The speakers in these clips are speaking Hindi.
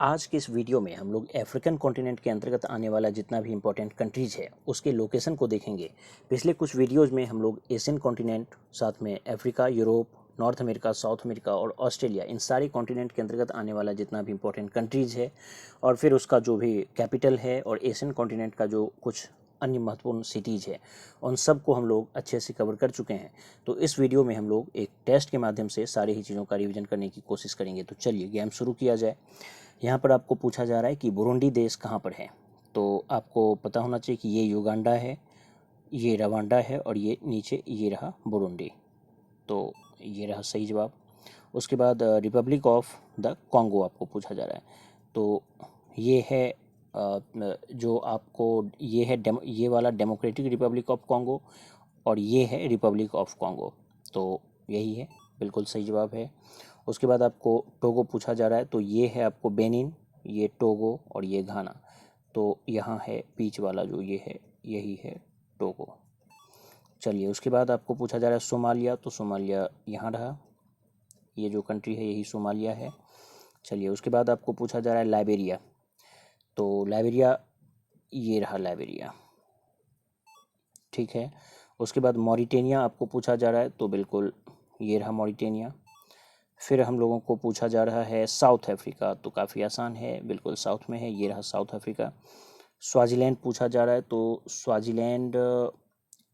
आज के इस वीडियो में हम लोग अफ्रीकन कॉन्टिनेंट के अंतर्गत आने वाला जितना भी इम्पोर्टेंट कंट्रीज़ है उसके लोकेशन को देखेंगे। पिछले कुछ वीडियोज़ में हम लोग एशियन कॉन्टिनेंट, साथ में Africa, Europe, north America, south America और ऑस्ट्रेलिया, इन सारे कॉन्टिनेंट के अंतर्गत आने वाला जितना भी इम्पोर्टेंट कंट्रीज़ है और फिर उसका जो भी कैपिटल है और एशियन कॉन्टिनेंट का जो कुछ अन्य महत्वपूर्ण सिटीज़ है उन सब को हम लोग अच्छे से कवर कर चुके हैं। तो इस वीडियो में हम लोग एक टेस्ट के माध्यम से सारी ही चीज़ों का रिवीजन करने की कोशिश करेंगे। तो चलिए गेम शुरू किया जाए। यहाँ पर आपको पूछा जा रहा है कि बुरुंडी देश कहाँ पर है। तो आपको पता होना चाहिए कि ये युगांडा है, ये रवांडा है और ये नीचे ये रहा बुरुंडी। तो ये रहा सही जवाब। उसके बाद रिपब्लिक ऑफ द कॉन्गो आपको पूछा जा रहा है। तो ये है जो आपको ये है ये वाला डेमोक्रेटिक रिपब्लिक ऑफ कॉन्गो और ये है रिपब्लिक ऑफ कॉन्गो। तो यही है, बिल्कुल सही जवाब है। उसके बाद आपको टोगो पूछा जा रहा है। तो ये है आपको बेनिन, ये टोगो और ये घाना। तो यहाँ है बीच वाला जो ये है, यही है टोगो। चलिए उसके बाद आपको पूछा जा रहा है सोमालिया। तो सोमालिया यहाँ रहा, ये जो कंट्री है यही सोमालिया है। चलिए उसके बाद आपको पूछा जा रहा है लाइबेरिया। तो लाइबेरिया ये रहा लाइबेरिया, ठीक है। उसके बाद मॉरिटेनिया आपको पूछा जा रहा है। तो बिल्कुल ये रहा मॉरिटेनिया। फिर हम लोगों को पूछा जा रहा है साउथ अफ्रीका। तो काफ़ी आसान है, बिल्कुल साउथ में है, ये रहा साउथ अफ्रीका। स्वाजीलैंड पूछा जा रहा है। तो स्वाजीलैंड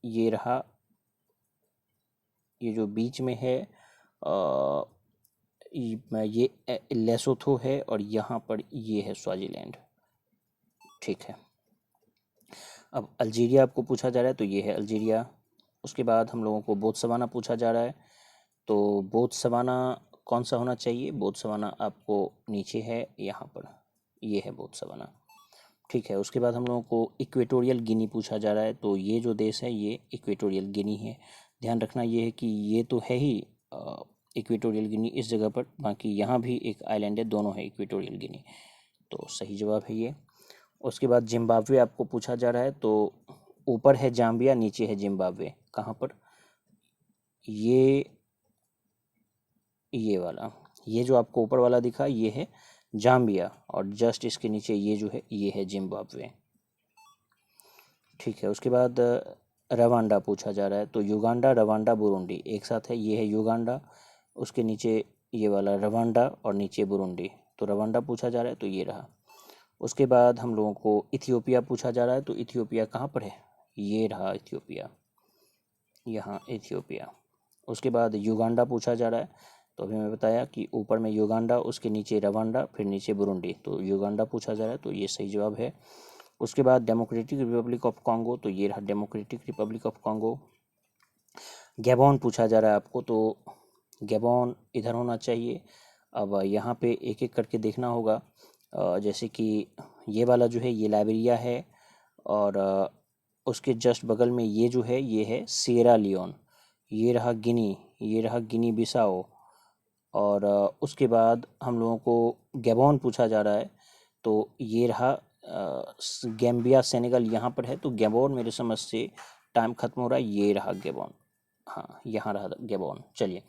ये रहा, ये जो बीच में है ये लेसोथो है और यहाँ पर ये है स्वाजीलैंड, ठीक है। अब अल्जीरिया आपको पूछा जा रहा है। तो ये है अल्जीरिया। उसके बाद हम लोगों को बोत्सवाना पूछा जा रहा है। तो बोत्सवाना कौन सा होना चाहिए? बोत्सवाना आपको नीचे है, यहाँ पर ये है बोत्सवाना, ठीक है। उसके बाद हम लोगों को इक्वेटोरियल गिनी पूछा जा रहा है। तो ये जो देश है ये इक्वेटोरियल गिनी है। ध्यान रखना ये है कि ये तो है ही इक्वेटोरियल गिनी इस जगह पर, बाकी यहाँ भी एक आइलैंड है, दोनों है इक्वेटोरियल गिनी। तो सही जवाब है ये। उसके बाद जिम्बाब्वे आपको पूछा जा रहा है। तो ऊपर है जाम्बिया, नीचे है जिम्बाब्वे। कहाँ पर? ये वाला, ये जो आपको ऊपर वाला दिखा ये है जाम्बिया और जस्ट इसके नीचे ये जो है ये है जिम्बाब्वे, ठीक है। उसके बाद रवांडा पूछा जा रहा है। तो युगांडा, रवांडा, बुरुंडी एक साथ है, ये है युगांडा, उसके नीचे ये वाला रवांडा और नीचे बुरुंडी। तो रवांडा पूछा जा रहा है, तो ये रहा। उसके बाद हम लोगों को इथियोपिया पूछा जा रहा है। तो इथियोपिया कहाँ पर है? ये रहा इथियोपिया, यहाँ इथियोपिया। उसके बाद युगांडा पूछा जा रहा है। तो अभी मैं बताया कि ऊपर में युगांडा, उसके नीचे रवांडा, फिर नीचे बुरुंडी। तो युगांडा पूछा जा रहा है, तो ये सही जवाब है। उसके बाद डेमोक्रेटिक रिपब्लिक ऑफ कॉन्गो। तो ये रहा democratic Republic of Congo. Gabon पूछा जा रहा है आपको। तो गैबॉन इधर होना चाहिए। अब यहाँ पे एक एक करके देखना होगा। जैसे कि ये वाला जो है ये लाइबेरिया है और उसके जस्ट बगल में ये जो है ये है सिएरा लियोन। ये रहा गिनी, ये रहा गिनी बिसाओ। और उसके बाद हम लोगों को गैबॉन पूछा जा रहा है। तो ये रहा गैम्बिया, सेनेगल यहाँ पर है। तो गैबॉन मेरे समझ से टाइम खत्म हो रहा है, ये रहा गैबॉन, हाँ यहाँ रहा गैबॉन। चलिए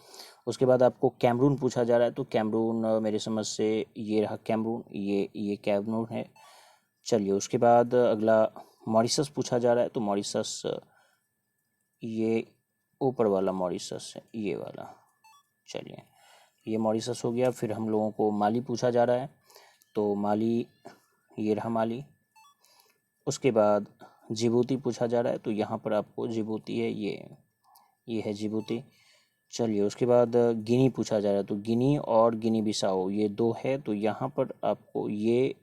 उसके बाद आपको कैमरून पूछा जा रहा है। तो कैमरून मेरे समझ से ये रहा कैमरून, ये कैमरून है। चलिए उसके बाद अगला मॉरिशस पूछा जा रहा है। तो मॉरिशस ये ऊपर वाला मॉरिशस है, ये वाला। चलिए ये मॉरिशस हो गया। फिर हम लोगों को माली पूछा जा रहा है। तो माली ये रहा माली। उसके बाद जिबूती पूछा जा रहा है। तो यहाँ पर आपको जिबूती है, ये है जिबूती। चलिए उसके बाद गिनी पूछा जा रहा है। तो गिनी और गिनी बिसाओ ये दो है। तो यहाँ पर आपको ये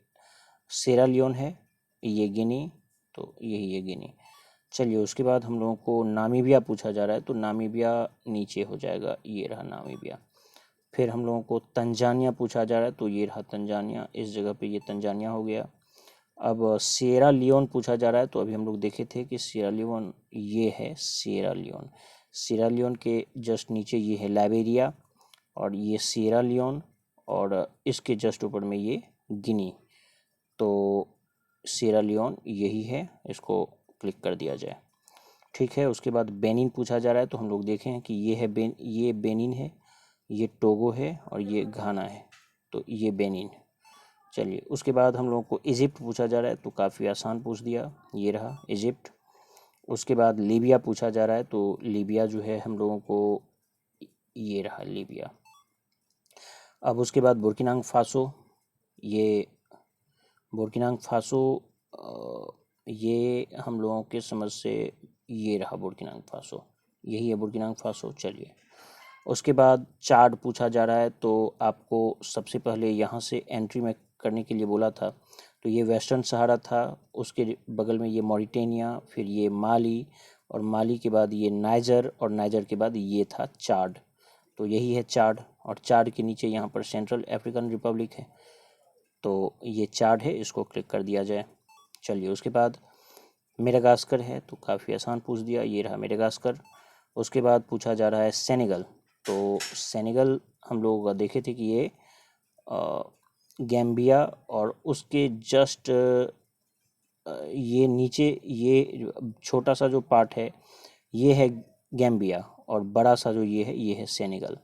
सेरा लियोन है, ये गिनी, तो यही है गिनी। चलिए उसके बाद हम लोगों को नामीबिया पूछा जा रहा है। तो नामीबिया नीचे हो जाएगा, ये रहा नामीबिया। फिर हम लोगों को तंजानिया पूछा जा रहा है। तो ये रहा तंजानिया, इस जगह पे ये तंजानिया हो गया। अब सिएरा लियोन पूछा जा रहा है। तो अभी हम लोग देखे थे कि सिएरा लियोन ये है सिएरा लियोन। सिएरा लियोन के जस्ट नीचे ये है लाइबेरिया और ये सिएरा लियोन और इसके जस्ट ऊपर में ये गिनी। तो सिएरा लियोन यही है, इसको क्लिक कर दिया जाए, ठीक है। उसके बाद बेनिन पूछा जा रहा है। तो हम लोग देखें कि ये है ये बेनिन है, ये टोगो है और ये घाना है। तो ये बेनिन। चलिए उसके बाद हम लोगों को इजिप्ट पूछा जा रहा है, तो काफ़ी आसान पूछ दिया, ये रहा इजिप्ट। उसके बाद लीबिया पूछा जा रहा है, तो लीबिया जो है हम लोगों को ये रहा लीबिया। अब उसके बाद बुर्किना फासो, ये बुर्किना फासो ये हम लोगों के समझ से ये रहा बुर्किना फासो, यही है बुर्किना फासो। चलिए उसके बाद चाड पूछा जा रहा है, तो आपको सबसे पहले यहाँ से एंट्री में करने के लिए बोला था, तो ये वेस्टर्न सहारा था, उसके बगल में ये मॉरिटेनिया, फिर ये माली, और माली के बाद ये नाइजर, और नाइजर के बाद ये था चाड, तो यही है चाड। और चाड के नीचे यहाँ पर सेंट्रल अफ्रीकन रिपब्लिक है, तो ये चाड है, इसको क्लिक कर दिया जाए। चलिए उसके बाद मेडागास्कर है, तो काफ़ी आसान पूछ दिया, ये रहा मेडागास्कर। उसके बाद पूछा जा रहा है सेनेगल, तो सेनेगल हम लोग देखे थे कि ये गैम्बिया, और उसके जस्ट ये नीचे ये छोटा सा जो पार्ट है ये है गैम्बिया, और बड़ा सा जो ये है सेनेगल,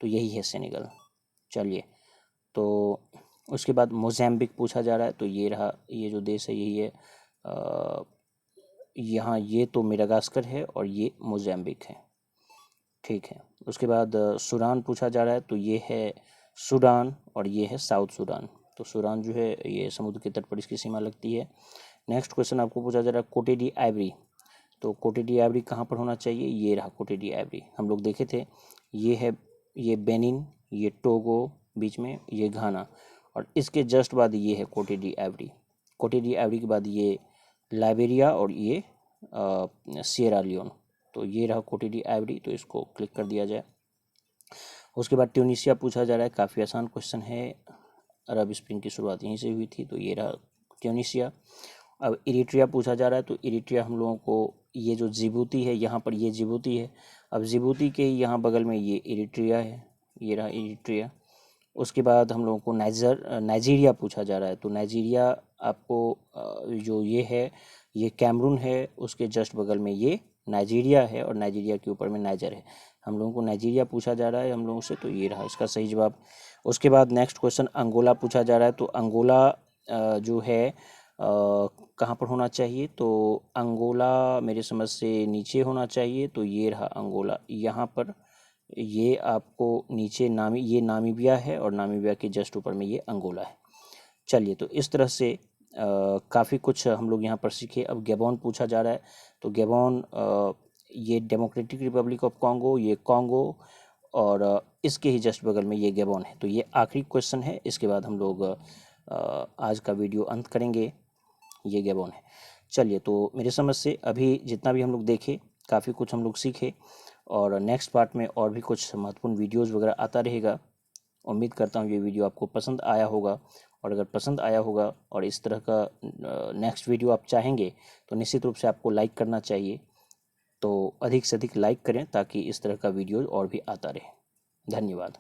तो यही है सेनेगल। चलिए तो उसके बाद मोज़ैम्बिक पूछा जा रहा है, तो ये रहा, ये जो देश है यही है, यहाँ ये तो मेडागास्कर है और ये मोज़ैम्बिक है, ठीक है। उसके बाद सूडान पूछा जा रहा है, तो ये है सूडान और ये है साउथ सूडान, तो सूडान जो है ये समुद्र के तट पर इसकी सीमा लगती है। नेक्स्ट क्वेश्चन आपको पूछा जा रहा है कोटे डी आइवरी, तो कोटे डी आइवरी कहाँ पर होना चाहिए, ये रहा कोटे डी आइवरी, हम लोग देखे थे, ये है ये बेनिन, ये टोगो बीच में, ये घाना, और इसके जस्ट बाद ये है कोटे डी आइवरी। कोटे डी आइवरी के बाद ये लाइबेरिया और ये सिएरा लियोन, तो ये रहा कोटे डी आइवरी, तो इसको क्लिक कर दिया जाए। उसके बाद ट्यूनीशिया पूछा जा रहा है, काफ़ी आसान क्वेश्चन है, अरब स्प्रिंग की शुरुआत यहीं से हुई थी, तो ये रहा ट्यूनीशिया। अब इरिट्रिया पूछा जा रहा है, तो इरिट्रिया हम लोगों को ये जो जिबूती है यहाँ पर ये जिबूती है, अब जिबूती के यहाँ बगल में ये इरिट्रिया है, ये रहा इरिट्रिया। उसके बाद हम लोगों को नाइजीरिया पूछा जा रहा है, तो नाइजीरिया आपको जो ये है ये कैमरून है, उसके जस्ट बगल में ये नाइजीरिया है, और नाइजीरिया के ऊपर में नाइजर है, हम लोगों को नाइजीरिया पूछा जा रहा है हम लोगों से, तो ये रहा इसका सही जवाब। उसके बाद नेक्स्ट क्वेश्चन अंगोला पूछा जा रहा है, तो अंगोला जो है कहाँ पर होना चाहिए, तो अंगोला मेरे समझ से नीचे होना चाहिए, तो ये रहा अंगोला यहाँ पर, ये आपको नीचे ये नामीबिया है, और नामीबिया के जस्ट ऊपर में ये अंगोला है। चलिए तो इस तरह से काफ़ी कुछ हम लोग यहाँ पर सीखे। अब गैबोन पूछा जा रहा है, तो गैबोन ये डेमोक्रेटिक रिपब्लिक ऑफ कॉन्गो, ये कॉन्गो, और इसके ही जस्ट बगल में ये गैबोन है, तो ये आखिरी क्वेश्चन है, इसके बाद हम लोग आज का वीडियो अंत करेंगे, ये गैबोन है। चलिए तो मेरे समझ से अभी जितना भी हम लोग देखे काफ़ी कुछ हम लोग सीखे, और नेक्स्ट पार्ट में और भी कुछ महत्वपूर्ण वीडियोज़ वगैरह आता रहेगा। उम्मीद करता हूँ ये वीडियो आपको पसंद आया होगा, और अगर पसंद आया होगा और इस तरह का नेक्स्ट वीडियो आप चाहेंगे तो निश्चित रूप से आपको लाइक करना चाहिए, तो अधिक से अधिक लाइक करें ताकि इस तरह का वीडियो और भी आता रहे। धन्यवाद।